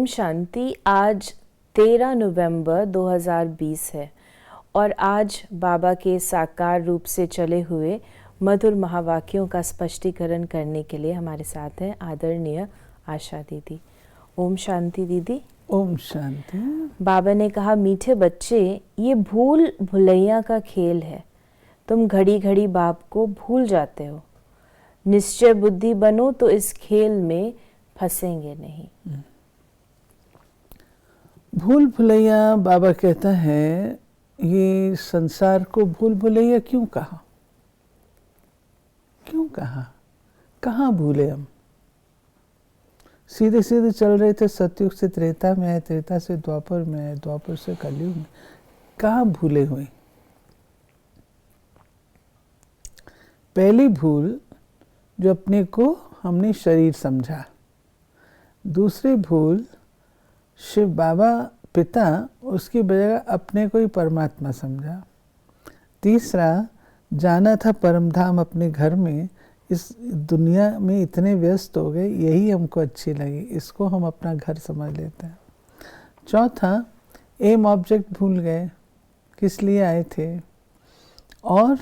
ओम शांति। आज 13 नवंबर 2020 है और आज बाबा के साकार रूप से चले हुए मधुर महावाक्यों का स्पष्टीकरण करने के लिए हमारे साथ हैं आदरणीय आशा दीदी। ओम शांति दीदी। ओम शांति। बाबा ने कहा, मीठे बच्चे, ये भूल भुलैया का खेल है। तुम घड़ी घड़ी बाप को भूल जाते हो। निश्चय बुद्धि बनो तो इस खेल में फंसेंगे नहीं। भूल भुलैया, बाबा कहता है ये संसार को भूल भुलैया क्यों कहा? क्यों कहा? कहाँ भूले हम? सीधे सीधे चल रहे थे, सतयुग से त्रेता में आए, त्रेता से द्वापर में आए, द्वापर से कलयुग में। कहाँ भूले हुए? पहली भूल जो अपने को हमने शरीर समझा। दूसरी भूल शिव बाबा पिता, उसकी बजाय अपने को ही परमात्मा समझा। तीसरा, जाना था परम धाम अपने घर में, इस दुनिया में इतने व्यस्त हो गए, यही हमको अच्छी लगी, इसको हम अपना घर समझ लेते हैं। चौथा, एम ऑब्जेक्ट भूल गए, किस लिए आए थे, और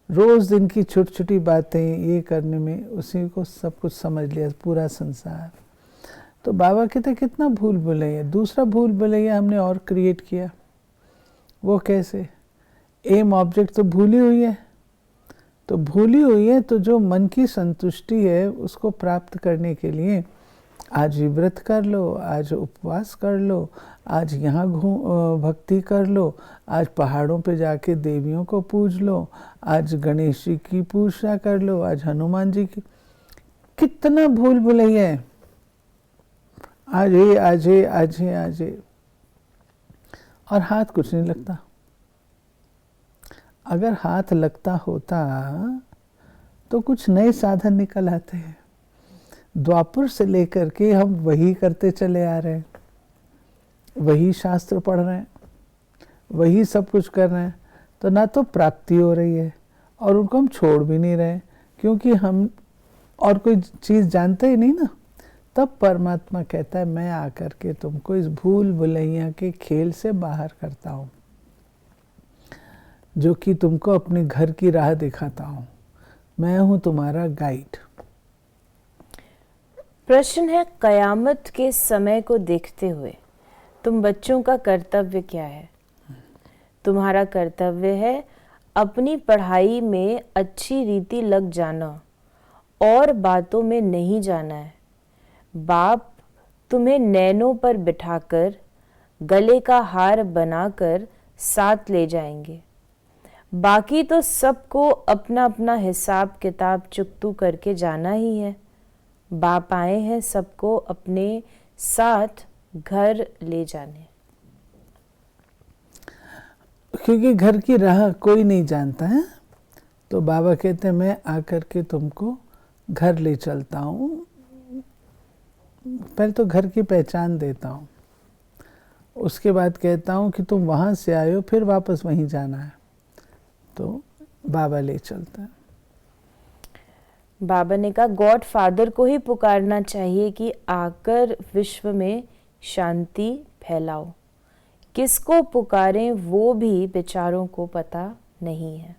रोज़ दिन की छोटी छोटी बातें ये करने में उसी को सब कुछ समझ लिया, पूरा संसार। तो बाबा कहते कितना भूल भुलैया। दूसरा भूल भुलैया हमने और क्रिएट किया। वो कैसे? एम ऑब्जेक्ट तो भूली हुई है, तो भूली हुई है तो जो मन की संतुष्टि है उसको प्राप्त करने के लिए आज व्रत कर लो, आज उपवास कर लो, आज यहाँ भक्ति कर लो, आज पहाड़ों पे जाके देवियों को पूज लो, आज गणेश जी की पूजा कर लो, आज हनुमान जी की। कितना भूल भुलैया है। आजे आजे आजे आजे, और हाथ कुछ नहीं लगता। अगर हाथ लगता होता तो कुछ नए साधन निकल आते हैं। द्वापर से लेकर के हम वही करते चले आ रहे हैं, वही शास्त्र पढ़ रहे हैं, वही सब कुछ कर रहे हैं, तो ना तो प्राप्ति हो रही है और उनको हम छोड़ भी नहीं रहे, क्योंकि हम और कोई चीज़ जानते ही नहीं ना। तब परमात्मा कहता है मैं आकर के तुमको इस भूल भुलैया के खेल से बाहर करता हूँ, जो कि तुमको अपने घर की राह दिखाता हूँ। मैं हूँ तुम्हारा गाइड। प्रश्न है, कयामत के समय को देखते हुए तुम बच्चों का कर्तव्य क्या है? तुम्हारा कर्तव्य है अपनी पढ़ाई में अच्छी रीति लग जाना और बातों में नहीं जाना है। बाप तुम्हें नैनों पर बिठाकर गले का हार बनाकर साथ ले जाएंगे। बाकी तो सबको अपना अपना हिसाब किताब चुकतू करके जाना ही है। बाप आए हैं सबको अपने साथ घर ले जाने। क्योंकि घर की राह कोई नहीं जानता है, तो बाबा कहते हैं मैं आकर के तुमको घर ले चलता हूँ। पहले तो घर की पहचान देता हूँ, उसके बाद कहता हूँ कि तुम वहाँ से आए हो, फिर वापस वहीं जाना है, तो बाबा ले चलता है। बाबा ने कहा, गॉड फादर को ही पुकारना चाहिए कि आकर विश्व में शांति फैलाओ। किसको पुकारें वो भी बेचारों को पता नहीं है।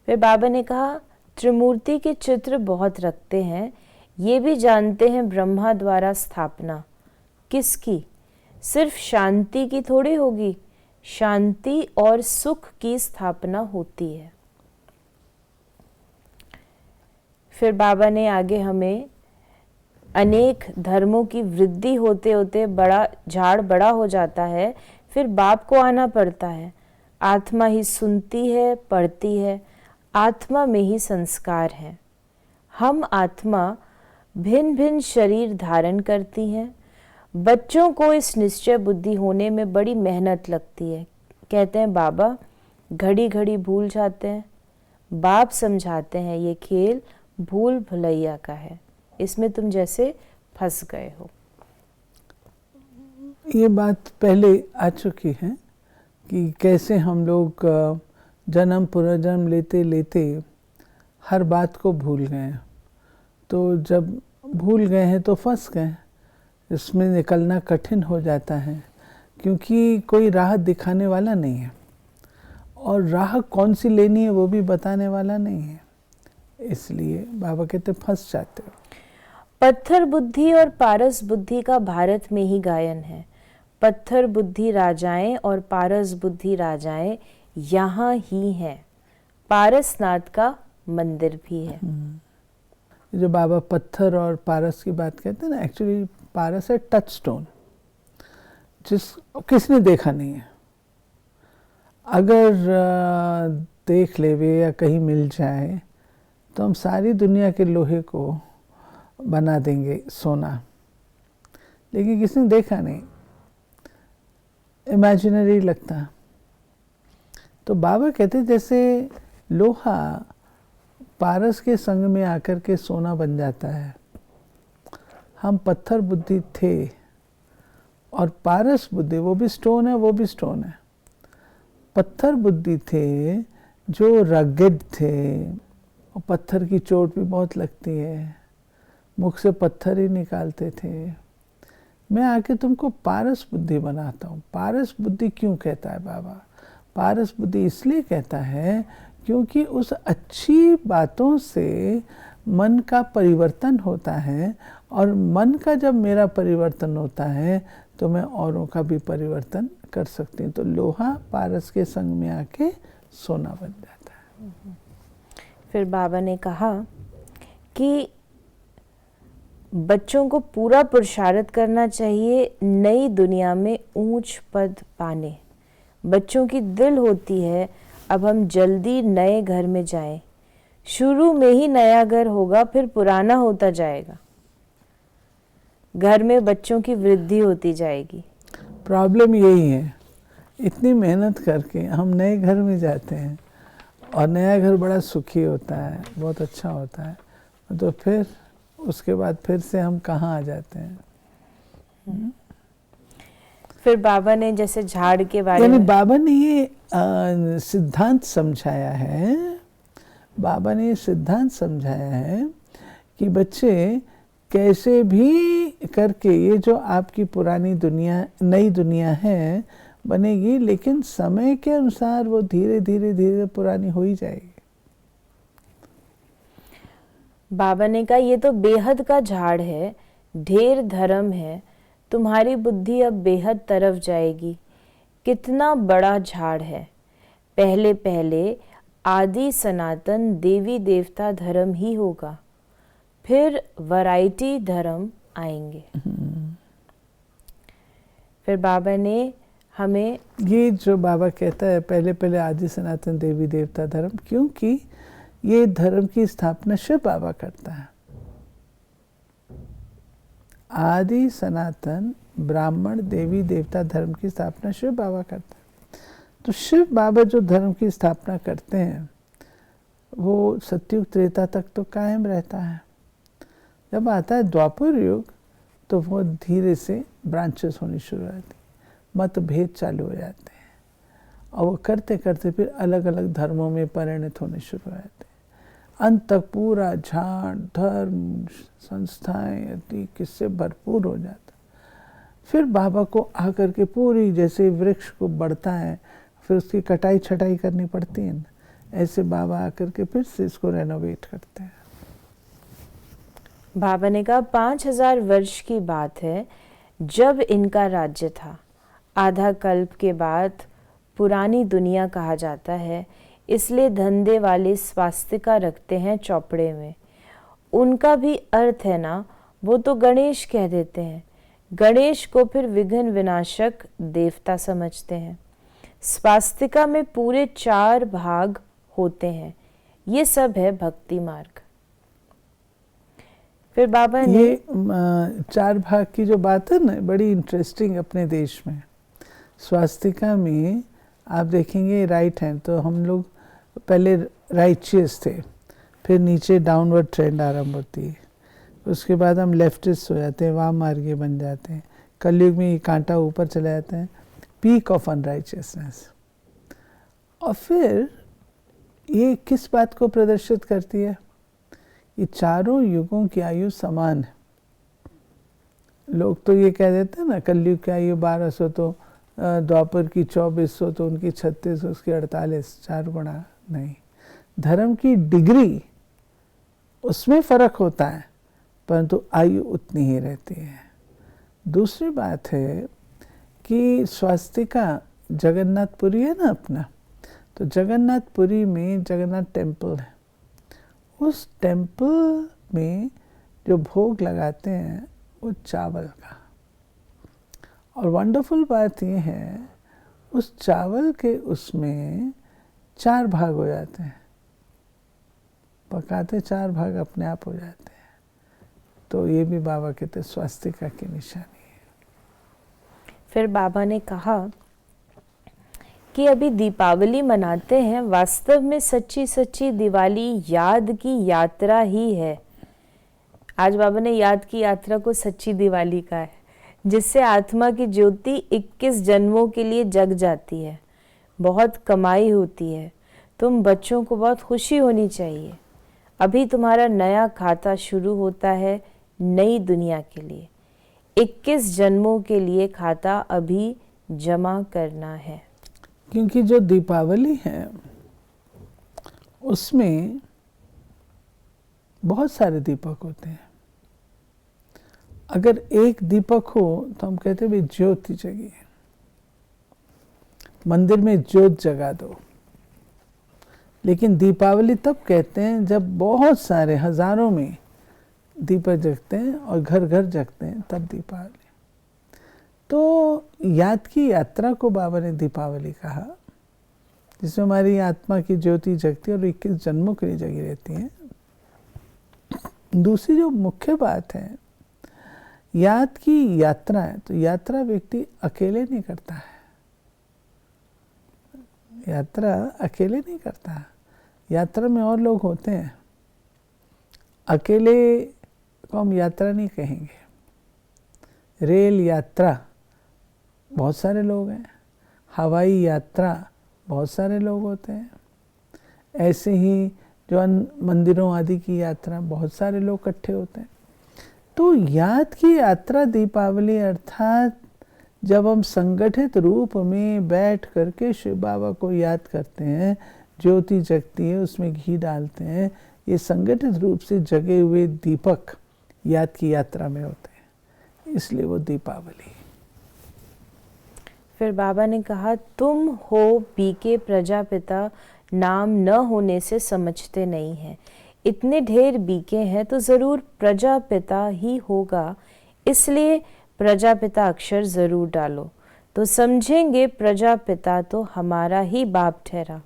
फिर बाबा ने कहा, त्रिमूर्ति के चित्र बहुत रखते हैं, ये भी जानते हैं ब्रह्मा द्वारा स्थापना किसकी? सिर्फ शांति की थोड़ी होगी, शांति और सुख की स्थापना होती है। फिर बाबा ने आगे हमें अनेक धर्मों की वृद्धि होते होते बड़ा झाड़ बड़ा हो जाता है, फिर बाप को आना पड़ता है। आत्मा ही सुनती है, पढ़ती है, आत्मा में ही संस्कार है। हम आत्मा भिन्न भिन्न शरीर धारण करती हैं। बच्चों को इस निश्चय बुद्धि होने में बड़ी मेहनत लगती है। कहते हैं बाबा घड़ी घड़ी भूल जाते हैं। बाप समझाते हैं ये खेल भूल भुलैया का है, इसमें तुम जैसे फंस गए हो। ये बात पहले आ चुकी है कि कैसे हम लोग जन्म पुनर्जन्म लेते लेते हर बात को भूल गए। तो जब भूल गए हैं तो फंस गए, इसमें निकलना कठिन हो जाता है, क्योंकि कोई राह दिखाने वाला नहीं है और राह कौन सी लेनी है वो भी बताने वाला नहीं है। इसलिए बाबा कहते फंस जाते हो। पत्थर बुद्धि और पारस बुद्धि का भारत में ही गायन है। पत्थर बुद्धि राजाएं और पारस बुद्धि राजाएं यहाँ ही हैं। पारसनाथ का मंदिर भी है। जो बाबा पत्थर और पारस की बात कहते हैं ना, एक्चुअली पारस है टच स्टोन, किसने देखा नहीं है। अगर देख लेवे या कहीं मिल जाए तो हम सारी दुनिया के लोहे को बना देंगे सोना, लेकिन किसने देखा नहीं, इमेजिनरी लगता। तो बाबा कहते जैसे लोहा पारस के संग में आकर के सोना बन जाता है, हम पत्थर बुद्धि थे और पारस बुद्धि, वो भी स्टोन है, वो भी स्टोन है। पत्थर बुद्धि थे जो रगेड थे, और पत्थर की चोट भी बहुत लगती है, मुख से पत्थर ही निकालते थे। मैं आके तुमको पारस बुद्धि बनाता हूँ। पारस बुद्धि क्यों कहता है बाबा? पारस बुद्धि इसलिए कहता है क्योंकि उस अच्छी बातों से मन का परिवर्तन होता है, और मन का जब मेरा परिवर्तन होता है तो मैं औरों का भी परिवर्तन कर सकती हूँ। तो लोहा पारस के संग में आके सोना बन जाता है। फिर बाबा ने कहा कि बच्चों को पूरा पुरुषार्थ करना चाहिए नई दुनिया में ऊंच पद पाने। बच्चों की दिल होती है अब हम जल्दी नए घर में जाएं। शुरू में ही नया घर होगा, फिर पुराना होता जाएगा। घर में बच्चों की वृद्धि होती जाएगी। प्रॉब्लम यही है, इतनी मेहनत करके हम नए घर में जाते हैं और नया घर बड़ा सुखी होता है, बहुत अच्छा होता है, तो फिर उसके बाद फिर से हम कहाँ आ जाते हैं। फिर बाबा ने जैसे झाड़ के बारे यानी में, बाबा ने ये सिद्धांत समझाया है, बाबा ने ये सिद्धांत समझाया है कि बच्चे कैसे भी करके ये जो आपकी पुरानी दुनिया नई दुनिया है बनेगी, लेकिन समय के अनुसार वो धीरे धीरे धीरे पुरानी हो ही जाएगी। बाबा ने कहा ये तो बेहद का झाड़ है, ढेर धर्म है, तुम्हारी बुद्धि अब बेहद तरफ जाएगी। कितना बड़ा झाड़ है। पहले पहले आदि सनातन देवी देवता धर्म ही होगा, फिर वैरायटी धर्म आएंगे। फिर बाबा ने हमें ये जो बाबा कहता है पहले पहले आदि सनातन देवी देवता धर्म, क्योंकि ये धर्म की स्थापना शिव बाबा करता है। आदि सनातन ब्राह्मण देवी देवता धर्म की स्थापना शिव बाबा करता है। तो शिव बाबा जो धर्म की स्थापना करते हैं वो सतयुग त्रेता तक तो कायम रहता है। जब आता है द्वापर युग तो वो धीरे से ब्रांचेस होनी शुरू हो जाती, मतभेद चालू हो जाते हैं, और वो करते करते फिर अलग अलग धर्मों में परिणत होने शुरू हो जाते हैं। अंत तक पूरा झाड़ धर्म संस्थाएं आदि किससे भरपूर हो जाता। फिर बाबा को आकर के पूरी जैसे वृक्ष को बढ़ता है फिर उसकी कटाई छटाई करनी पड़ती है ना, ऐसे बाबा आकर के फिर से इसको रेनोवेट करते हैं। बाबा ने कहा 5000 वर्ष की बात है जब इनका राज्य था। आधा कल्प के बाद पुरानी दुनिया कहा जाता है, इसलिए धंधे वाले स्वास्तिका रखते हैं चौपड़े में। उनका भी अर्थ है ना, वो तो गणेश कह देते हैं। गणेश को फिर विघ्न विनाशक देवता समझते हैं। स्वास्तिका में पूरे 4 भाग होते हैं। ये सब है भक्ति मार्ग। फिर बाबा ने ये 4 भाग की जो बात है ना, बड़ी इंटरेस्टिंग अपने देश में। स्वास्तिका में आप देखेंगे राइट हैंड, तो हम लोग पहले राइचियस थे, फिर नीचे डाउनवर्ड ट्रेंड आरंभ होती है, उसके बाद हम लेफ्टिस्ट हो जाते हैं, वाम मार्गी बन जाते हैं। कलयुग में ये कांटा ऊपर चले जाते हैं, पीक ऑफ अनराइचियसनेस। और फिर ये किस बात को प्रदर्शित करती है? ये चारों युगों की आयु समान है। लोग तो ये कह देते हैं ना, कलयुग की आयु 1200 तो द्वापर की 2400 तो उनकी 36, उसकी 48, 4 गुणा नहीं। धर्म की डिग्री उसमें फर्क होता है, परंतु आयु उतनी ही रहती है। दूसरी बात है कि स्वास्तिका जगन्नाथपुरी है ना अपना, तो जगन्नाथपुरी में जगन्नाथ टेम्पल है। उस टेम्पल में जो भोग लगाते हैं वो चावल का, और वंडरफुल बात ये है उस चावल के उसमें 4 भाग हो जाते हैं, पकाते 4 भाग अपने आप हो जाते हैं। तो ये भी बाबा कहते स्वास्तिका की निशानी है। फिर बाबा ने कहा कि अभी दीपावली मनाते हैं, वास्तव में सच्ची सच्ची दिवाली याद की यात्रा ही है। आज बाबा ने याद की यात्रा को सच्ची दिवाली का है, जिससे आत्मा की ज्योति 21 जन्मों के लिए जग जाती है। बहुत कमाई होती है। तुम बच्चों को बहुत खुशी होनी चाहिए। अभी तुम्हारा नया खाता शुरू होता है नई दुनिया के लिए। 21 जन्मों के लिए खाता अभी जमा करना है। क्योंकि जो दीपावली है उसमें बहुत सारे दीपक होते हैं। अगर एक दीपक हो तो हम कहते हैं भाई ज्योति जगी है, मंदिर में ज्योत जगा दो। लेकिन दीपावली तब कहते हैं जब बहुत सारे हजारों में दीपक जगते हैं और घर घर जगते हैं, तब दीपावली। तो याद की यात्रा को बाबा ने दीपावली कहा, जिसमें हमारी आत्मा की ज्योति जगती है और 21 जन्मों के लिए जगी रहती है। दूसरी जो मुख्य बात है याद की यात्रा है, तो यात्रा व्यक्ति अकेले नहीं करता है, यात्रा अकेले नहीं करता, यात्रा में और लोग होते हैं। अकेले को हम यात्रा नहीं कहेंगे। रेल यात्रा बहुत सारे लोग हैं, हवाई यात्रा बहुत सारे लोग होते हैं, ऐसे ही जो मंदिरों आदि की यात्रा बहुत सारे लोग इकट्ठे होते हैं। तो याद की यात्रा दीपावली अर्थात जब हम संगठित रूप में बैठ करके शिव बाबा को याद करते हैं, ज्योति जगती है, उसमें घी डालते हैं, ये संगठित रूप से जगे हुए दीपक याद की यात्रा में होते हैं, इसलिए वो दीपावली। फिर बाबा ने कहा तुम हो बीके प्रजापिता, नाम न होने से समझते नहीं हैं। इतने ढेर बीके हैं तो जरूर प्रजापिता ही होगा, इसलिए प्रजापिता अक्षर जरूर डालो तो समझेंगे प्रजापिता तो हमारा ही बाप ठहरा।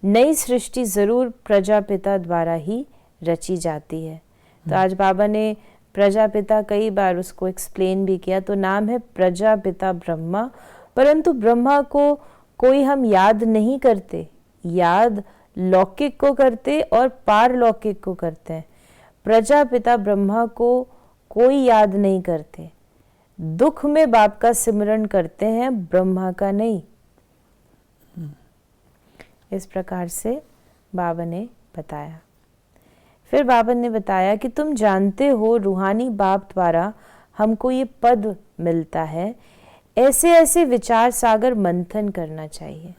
नई सृष्टि जरूर प्रजापिता द्वारा ही रची जाती है। तो आज बाबा ने प्रजापिता कई बार उसको एक्सप्लेन भी किया। तो नाम है प्रजापिता ब्रह्मा, परंतु ब्रह्मा को कोई हम याद नहीं करते, याद लौकिक को करते और पारलौकिक को करते हैं। प्रजापिता ब्रह्मा को कोई याद नहीं करते, दुख में बाप का सिमरन करते हैं, ब्रह्मा का नहीं। इस प्रकार से बाबा ने बताया। फिर बाबा ने बताया कि तुम जानते हो रूहानी बाप द्वारा हमको ये पद मिलता है, ऐसे ऐसे विचार सागर मंथन करना चाहिए।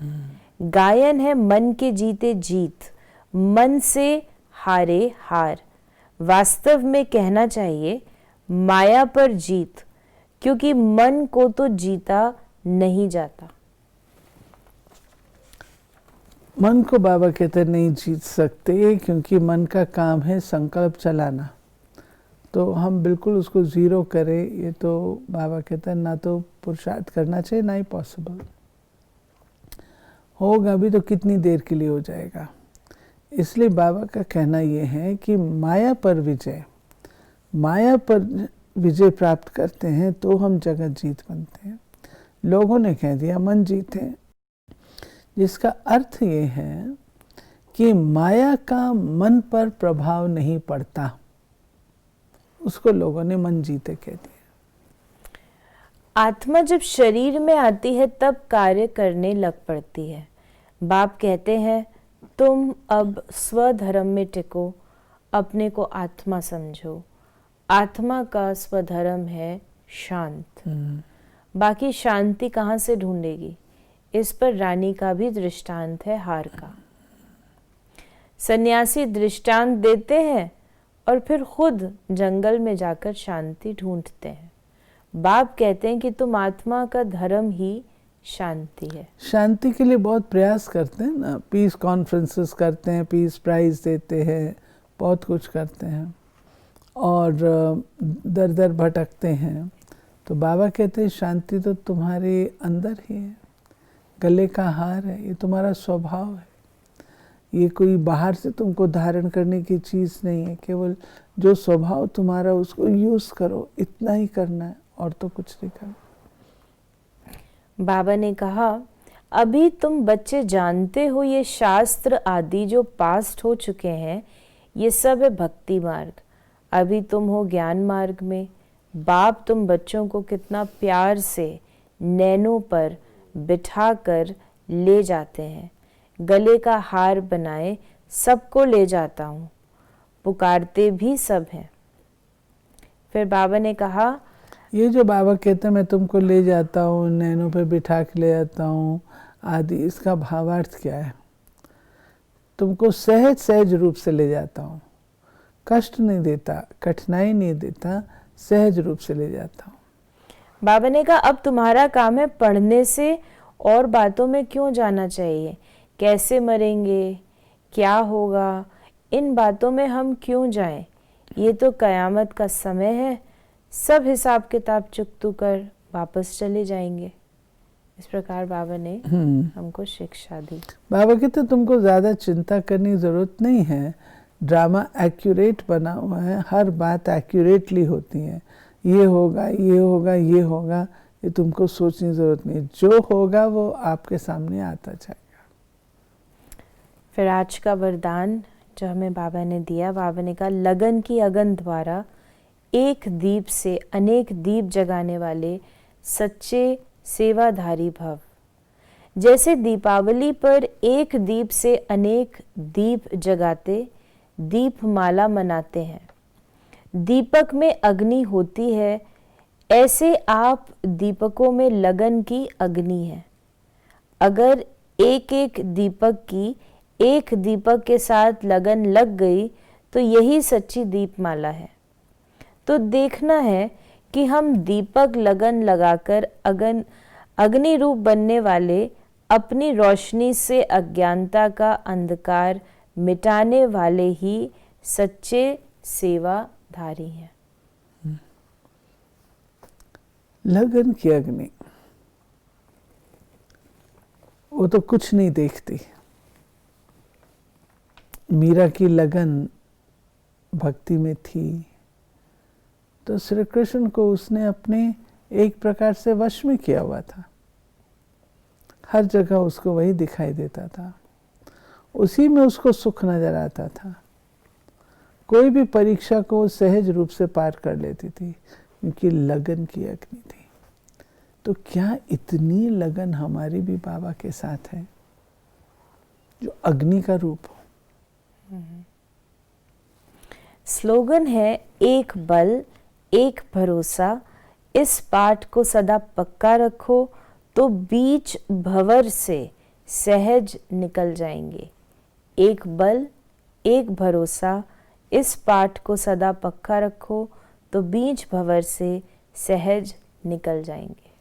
गायन है मन के जीते जीत, मन से हारे हार। वास्तव में कहना चाहिए माया पर जीत, क्योंकि मन को तो जीता नहीं जाता। मन को बाबा कहते नहीं जीत सकते, क्योंकि मन का काम है संकल्प चलाना। तो हम बिल्कुल उसको ज़ीरो करें, ये तो बाबा कहते हैं ना तो पुरुषार्थ करना चाहिए, ना ही पॉसिबल होगा भी, तो कितनी देर के लिए हो जाएगा। इसलिए बाबा का कहना ये है कि माया पर विजय प्राप्त करते हैं तो हम जगत जीत बनते हैं। लोगों ने कह दिया मन जीत है, जिसका अर्थ ये है कि माया का मन पर प्रभाव नहीं पड़ता, उसको लोगों ने मन जीते कह दिया। आत्मा जब शरीर में आती है तब कार्य करने लग पड़ती है। बाप कहते हैं तुम अब स्वधर्म में टिको, अपने को आत्मा समझो, आत्मा का स्वधर्म है शांत। बाकी शांति कहाँ से ढूंढेगी? इस पर रानी का भी दृष्टांत है हार का। सन्यासी दृष्टांत देते हैं और फिर खुद जंगल में जाकर शांति ढूंढते हैं। बाप कहते हैं कि तुम आत्मा का धर्म ही शांति है। शांति के लिए बहुत प्रयास करते हैं ना, पीस कॉन्फ्रेंसेस करते हैं, पीस प्राइज देते हैं, बहुत कुछ करते हैं और दर दर भटकते हैं। तो बाबा कहते हैं शांति तो तुम्हारे अंदर ही है, गले का हार है, ये तुम्हारा स्वभाव है। ये कोई बाहर से तुमको धारण करने की चीज़ नहीं है, केवल जो स्वभाव तुम्हारा उसको यूज़ करो, इतना ही करना है और तो कुछ नहीं करना। बाबा ने कहा, अभी तुम बच्चे जानते हो ये शास्त्र आदि जो पास्ट हो चुके हैं, ये सब है भक्ति मार्ग। अभी तुम हो ज्ञान मार्ग में। बाप तुम बच्चों को कितना प्यार से नैनों पर बिठा कर ले जाते हैं। गले का हार बनाए सबको ले जाता हूँ, पुकारते भी सब हैं। फिर बाबा ने कहा, ये जो बाबा कहते हैं मैं तुमको ले जाता हूँ, नैनों पे बिठा के ले जाता हूँ आदि, इसका भावार्थ क्या है? तुमको सहज सहज रूप से ले जाता हूँ, कष्ट नहीं देता, कठिनाई नहीं देता, सहज रूप से ले जाता हूँ। बाबा ने कहा, अब तुम्हारा काम है पढ़ने से और बातों में क्यों जाना चाहिए? कैसे मरेंगे, क्या होगा, इन बातों में हम क्यों जाएं? ये तो कयामत का समय है, सब हिसाब किताब चुकतू कर वापस चले जाएंगे। इस प्रकार बाबा ने हमको शिक्षा दी। बाबा कहते तुमको ज़्यादा चिंता करने की ज़रूरत नहीं है, ड्रामा एक्यूरेट बना हुआ है, हर बात एक्यूरेटली होती है, ये होगा ये होगा ये होगा, ये तुमको सोचने की ज़रूरत नहीं, जो होगा वो आपके सामने आता जाएगा। फिर आज का वरदान जो हमें बाबा ने दिया, बाबा ने कहा, लगन की अगन द्वारा एक दीप से अनेक दीप जगाने वाले सच्चे सेवाधारी भव। जैसे दीपावली पर एक दीप से अनेक दीप जगाते दीप माला मनाते हैं, दीपक में अग्नि होती है, ऐसे आप दीपकों में लगन की अग्नि है। अगर एक एक दीपक की एक दीपक के साथ लगन लग गई तो यही सच्ची दीपमाला है। तो देखना है कि हम दीपक लगन लगाकर अग्नि रूप बनने वाले अपनी रोशनी से अज्ञानता का अंधकार मिटाने वाले ही सच्चे सेवाधारी हैं। लगन की अग्नि वो तो कुछ नहीं देखती। मीरा की लगन भक्ति में थी तो श्री कृष्ण को उसने अपने एक प्रकार से वश में किया हुआ था। हर जगह उसको वही दिखाई देता था, उसी में उसको सुख नजर आता था। कोई भी परीक्षा को सहज रूप से पार कर लेती थी क्योंकि लगन की अग्नि थी। तो क्या इतनी लगन हमारी भी बाबा के साथ है जो अग्नि का रूप हो? स्लोगन है, एक बल एक भरोसा, इस पाठ को सदा पक्का रखो तो बीच भंवर से सहज निकल जाएंगे। एक बल एक भरोसा, इस पाठ को सदा पक्का रखो तो बीच भंवर से सहज निकल जाएंगे।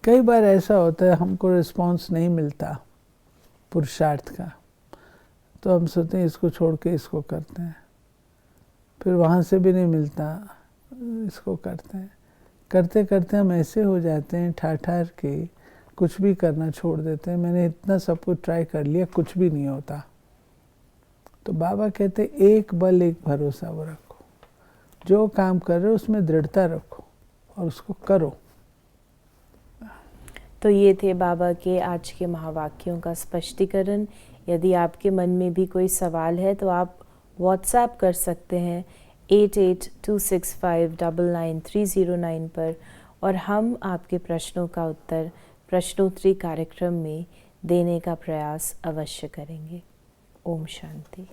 कई बार ऐसा होता है हमको रिस्पांस नहीं मिलता पुरुषार्थ का, तो हम सोचते हैं इसको छोड़ के इसको करते हैं, फिर वहाँ से भी नहीं मिलता, इसको करते हैं। करते करते हम ऐसे हो जाते हैं ठाठार के कुछ भी करना छोड़ देते हैं। मैंने इतना सब कुछ ट्राई कर लिया, कुछ भी नहीं होता। तो बाबा कहते एक बल एक भरोसा वो रखो, जो काम कर रहे हो उसमें दृढ़ता रखो और उसको करो। तो ये थे बाबा के आज के महावाक्यों का स्पष्टीकरण। यदि आपके मन में भी कोई सवाल है तो आप व्हाट्सएप कर सकते हैं 8826599309 पर और हम आपके प्रश्नों का उत्तर प्रश्नोत्तरी कार्यक्रम में देने का प्रयास अवश्य करेंगे। ओम शांति।